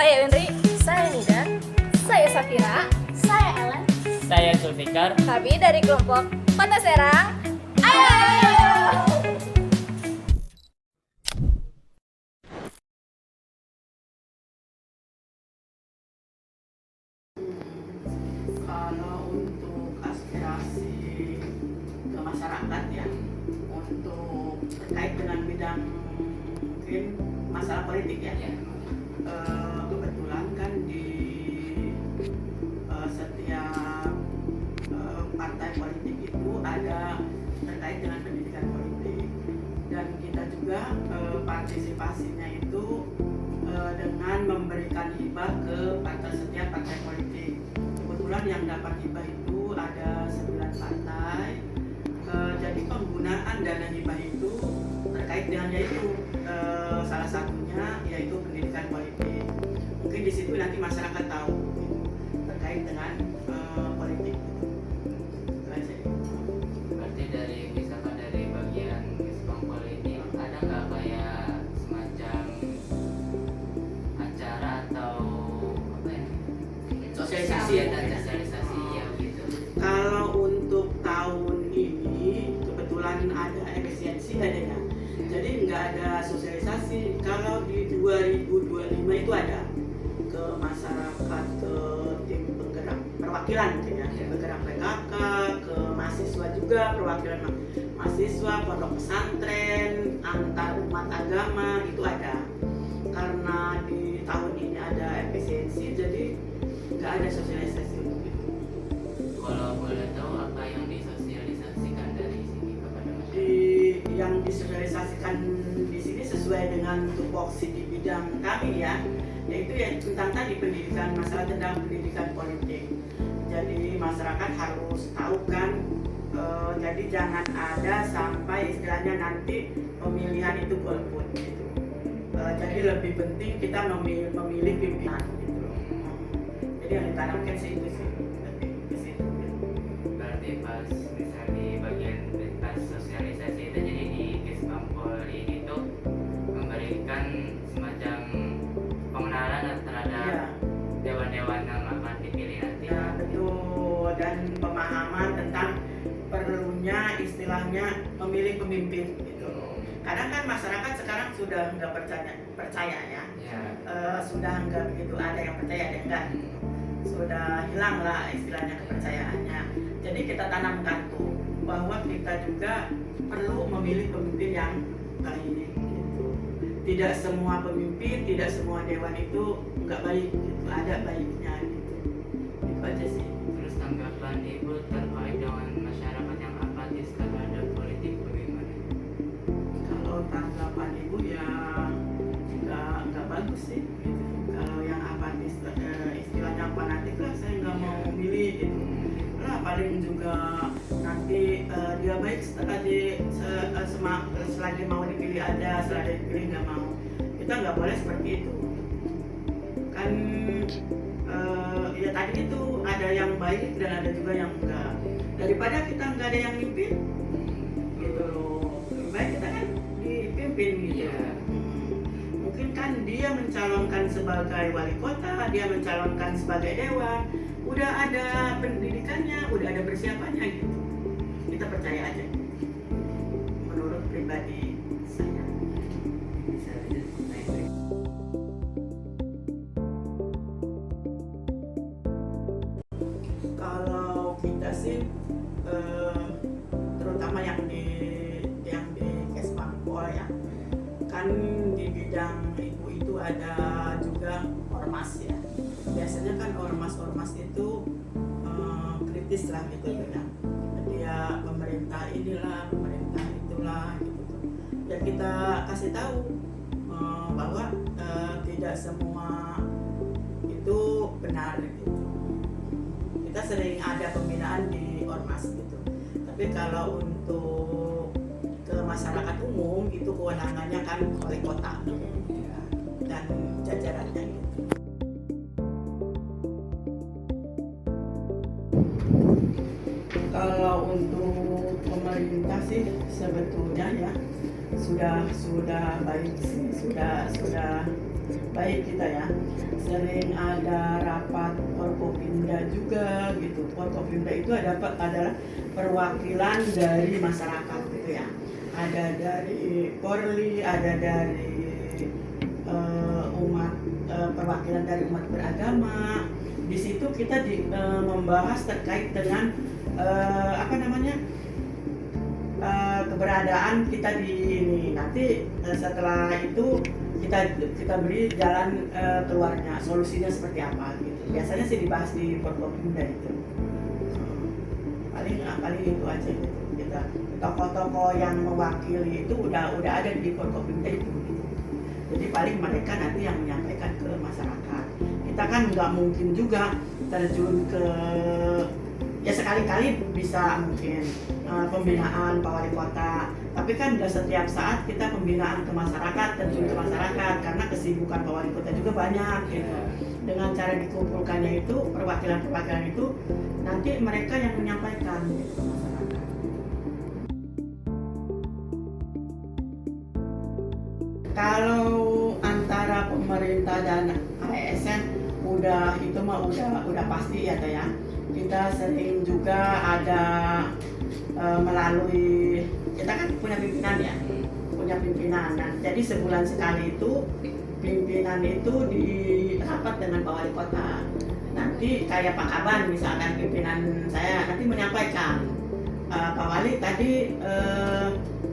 Saya Henry. Saya Nida. Saya Safira. Saya Ellen. Saya Zulfikar. Kami dari kelompok Kota Serang. Ayo! Kalau untuk aspirasi ke masyarakat ya, untuk terkait dengan bidang mungkin masalah politik ya, kebetulan kan di setiap partai politik itu ada terkait dengan pendidikan politik, dan kita juga partisipasinya itu dengan memberikan hibah ke setiap partai politik. Kebetulan yang dapat hibah itu ada 9 partai. Jadi penggunaan dana hibah itu terkait dengan yaitu salah satunya yaitu pendidikan politik. Mungkin di situ nanti masyarakat tahu gitu, terkait dengan politik. Itu aja. Berarti misalkan dari bagian Kesbangpol ini ada nggak kayak semacam acara atau apa ya? Sosialisasi ya, Sosialisasi ya gitu. Kalau untuk tahun ini kebetulan ada efisiensi adanya, jadi nggak ada sosialisasi. Kalau di 2025 itu ada ke masyarakat, ke tim penggerak perwakilan mungkin ya, tim penggerak PKK, ke mahasiswa juga, perwakilan mahasiswa, pondok pesantren, antar umat agama itu ada. Karena di tahun ini ada efisiensi, jadi nggak ada sosialisasi untuk itu. Kalau boleh tahu apa yang disosialisasikan dari sini kepada masyarakat? Yang disosialisasikan di sini sesuai dengan tupoksi di bidang kami ya, yaitu yang tentang tadi pendidikan, masalah tentang pendidikan politik. Jadi masyarakat harus tahu kan, jadi jangan ada sampai istilahnya nanti pemilihan itu golput gitu. Jadi lebih penting kita memilih pimpinan gitu loh. Jadi yang ditanamkan sih itu sih, lebih ke situ. Berarti pas misal di bagian pas sosialisasi itu, jadi di Kesbangpol ini tuh memberikan semacam pengenalan terhadap Iya. dewan-dewan yang akan dipilih nanti. Ya betul, dan pemahaman tentang perlunya istilahnya memilih pemimpin gitu. Kadang kan masyarakat sekarang sudah nggak percaya ya, Ya. Sudah nggak begitu, ada yang percaya ada yang enggak, sudah hilang lah istilahnya kepercayaannya. Jadi kita tanamkan tuh bahwa kita juga perlu memilih pemimpin yang baik gitu. Tidak semua pemimpin, tidak semua dewan itu nggak baik gitu, ada baiknya gitu. Itu aja sih. Terus tanggapan Ibu terkait dengan masyarakat yang apatis terhadap politik bagaimana? Kalau tanggapan ibu ya nggak bagus sih gitu. Kalau yang apatis istilahnya fanatik lah, saya nggak mau milih gitu lah. Paling juga nanti dia baik setelah selagi mau dipilih ada, setelah dipilih nggak mau. Kita nggak boleh seperti itu kan. Ya tadi itu ada yang baik dan ada juga yang enggak. Daripada kita nggak ada yang mimpin gitu loh, lebih baik kita kan dipimpin gitu. Iya. Mungkin kan dia mencalonkan sebagai wali kota, dia mencalonkan sebagai dewan, udah ada pendidikannya, udah ada persiapannya gitu. Kita percaya aja. Menurut pribadi saya. Bisa lanjut naik. Kalau kita sih terutama yang di Kesbangpol ya, kan di bidang ibu itu ada juga ormas ya. Biasanya kan ormas itu kritis lah gitu ya. Dia pemerintah inilah, pemerintah itulah gitu. Ya kita kasih tahu bahwa tidak semua itu benar gitu. Kita sering ada pembinaan di ormas gitu. Tapi kalau untuk ke masyarakat umum itu kewenangannya kan oleh kota ya, dan jajarannya gitu. Kalau untuk pemerintah sih sebetulnya ya sudah baik sih, sudah baik kita ya. Sering ada rapat Forkopimda juga gitu. Forkopimda itu adalah perwakilan dari masyarakat gitu ya. Ada dari Polri, ada dari umat, perwakilan dari umat beragama. Di situ kita membahas terkait dengan keberadaan kita di ini. Nanti setelah itu kita beri jalan keluarnya, solusinya seperti apa gitu. Biasanya sih dibahas di Forkopimda itu. Paling itu aja gitu. Kita tokoh-tokoh yang mewakili itu udah ada di Forkopimda itu gitu. Jadi paling mereka nanti yang menyampaikan ke masyarakat. Kita kan nggak mungkin juga terjun ke, ya sekali-kali bisa mungkin pembinaan Pak Wali Kota, tapi kan nggak setiap saat kita pembinaan ke masyarakat, terjun ke masyarakat, karena kesibukan Pak Wali Kota juga banyak gitu. Dengan cara dikumpulkannya itu, perwakilan-perwakilan itu, nanti mereka yang menyampaikan gitu, ke masyarakat. Kalau antara pemerintah dan ASN udah pasti ya Teh ya. Kita sering juga ada melalui, kita kan punya pimpinan ya, Nah, jadi sebulan sekali itu pimpinan itu dirapat dengan Pak Wali Kota. Nanti kayak Pak Kaban misalkan, pimpinan saya nanti menyampaikan, Pak Wali tadi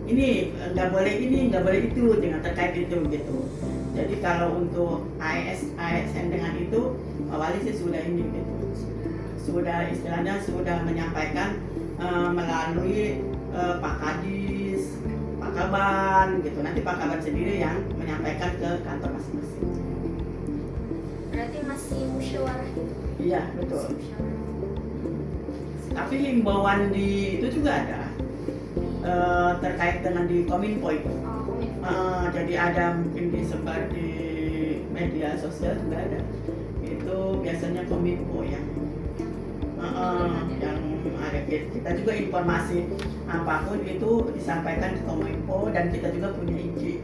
ini nggak boleh itu dengan terkait itu gitu. Jadi kalau untuk ASN dengan itu Pak Wali sih sudah ini gitu, sudah istilahnya sudah menyampaikan melalui Pak Kadis, Pak Kaban gitu. Nanti Pak Kaban sendiri yang menyampaikan ke kantor masing-masing. Berarti masih musyawarah gitu? Iya betul. Masih musyawarah. Tapi himbauan di itu juga ada terkait dengan di Kominfo itu. Oh, Kominfo. Jadi ada mungkin disebar di media sosial juga ada. Itu biasanya Kominfo yang ada. Kita juga informasi apapun itu disampaikan ke Kominfo, dan kita juga punya IG.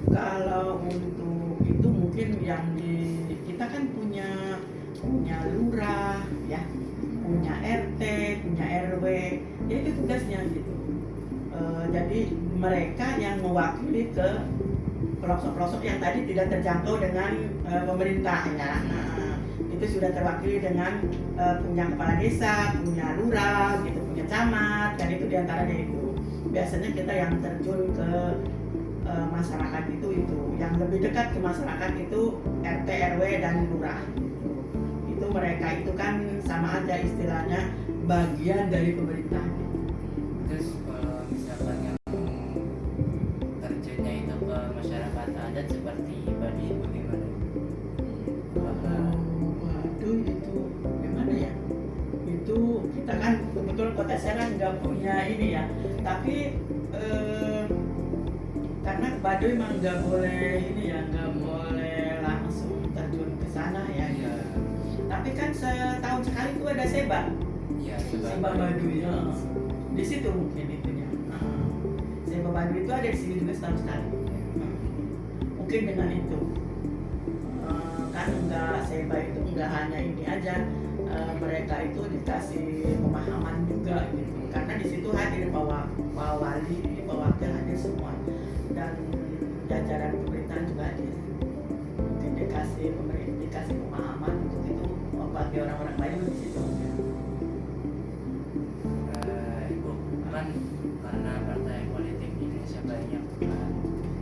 Kalau untuk itu mungkin yang kita kan punya lurah ya, punya RT, punya RW, ya itu tugasnya gitu. Jadi mereka yang mewakili ke pelosok-pelosok yang tadi tidak terjangkau dengan pemerintah ya. Itu sudah terwakili dengan punya kepala desa, punya lurah, gitu, punya camat, dan itu diantaranya itu. Biasanya kita yang terjun ke masyarakat itu yang lebih dekat ke masyarakat itu RT, RW, dan lurah. Itu mereka itu kan sama aja istilahnya bagian dari pemerintah. Terus kalau misalkan yang terjunnya itu ke masyarakat adat seperti Badi, bagaimana? Waduh, itu gimana ya? Itu kita kan kebetulan kota Serang nggak punya ini ya. Tapi karena Baduy memang nggak boleh ini ya, nggak boleh langsung terjun ke sana ya. Tapi kan setahun sekali itu ada Seba. Iya, Seba Baduy ya. Di situ mungkin itunya. Seba Baduy itu ada di sini juga setahun sekali. Mungkin dengan itu. Kan enggak, Seba itu enggak hanya ini aja, mereka itu dikasih pemahaman juga gitu. Karena di situ hadir Pak Wali, Pak Wakil hadir semua, dan jajaran pemerintahan juga hadir. Mungkin dikasih pemahaman untuk itu bagi orang-orang lain di situ. Ibu kan karena partai politik di Indonesia banyak kan,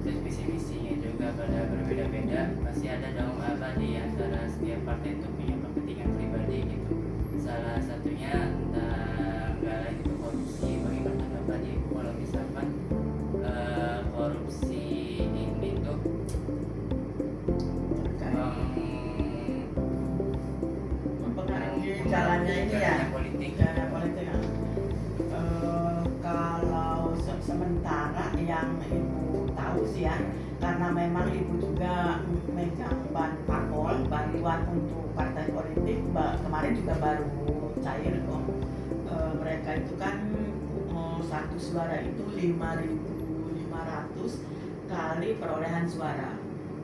terus visi-misinya juga pada berbeda-beda, pasti ada dong apa di antara setiap partai itu punya kepentingan pribadi gitu. Salah satunya entah nggak lagi itu korupsi. Bagaimana tanggapan Ibu kalau misalkan korupsi ini tuh mempengaruhi jalannya ini ya, politik. jalan politik ya. Kalau sementara yang Ibu tahu sih ya, karena memang Ibu juga megang bantuan untuk partai politik, kemarin juga baru cair kok. Mereka itu kan satu suara itu 5.500 kali perolehan suara.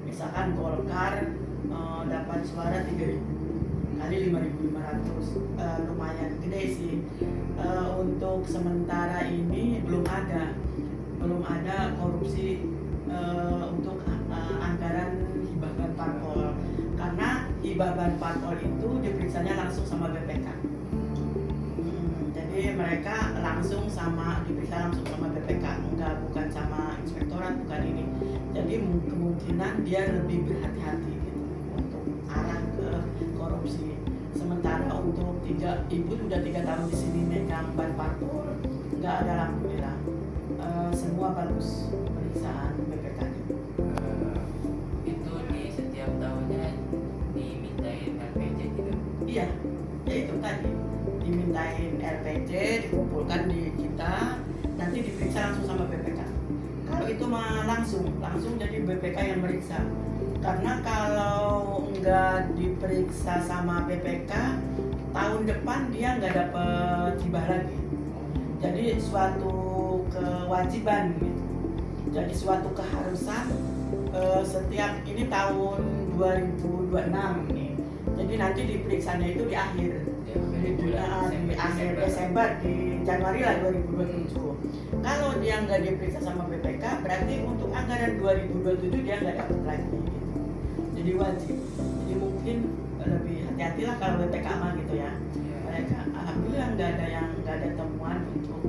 Misalkan Golkar dapat suara 3.000 kali 5.500, lumayan gede sih. Untuk sementara ini belum ada korupsi untuk anggaran hibah ban parpol, karena hibah ban parpol itu diperiksanya langsung sama BPK. Jadi mereka diperiksa langsung sama BPK, bukan sama inspektorat, bukan ini. Jadi kemungkinan dia lebih berhati-hati gitu untuk arah ke korupsi. Sementara untuk ibu sudah 3 tahun di sini megang ban parpol, nggak ada, alhamdulillah. Semua bagus pemeriksaan BPK. Itu di setiap tahunnya dimintain LPG gitu. Iya, ya itu tadi dimintain LPG, dikumpulkan di kita, nanti diperiksa langsung sama BPK. Kalau itu mah langsung jadi BPK yang meriksa. Karena kalau nggak diperiksa sama BPK, tahun depan dia nggak dapet hibah lagi. Jadi suatu kewajiban gitu. Jadi suatu keharusan setiap ini tahun 2026 nih. Jadi nanti diperiksanya itu di akhir di akhir Desember, di Januari lah 2027. Kalau dia nggak diperiksa sama BPK, berarti untuk anggaran 2027 dia nggak dapat lagi gitu. Jadi wajib. Jadi mungkin lebih hati-hatilah kalau BPK mah gitu ya. Mereka alhamdulillah nggak ada temuan untuk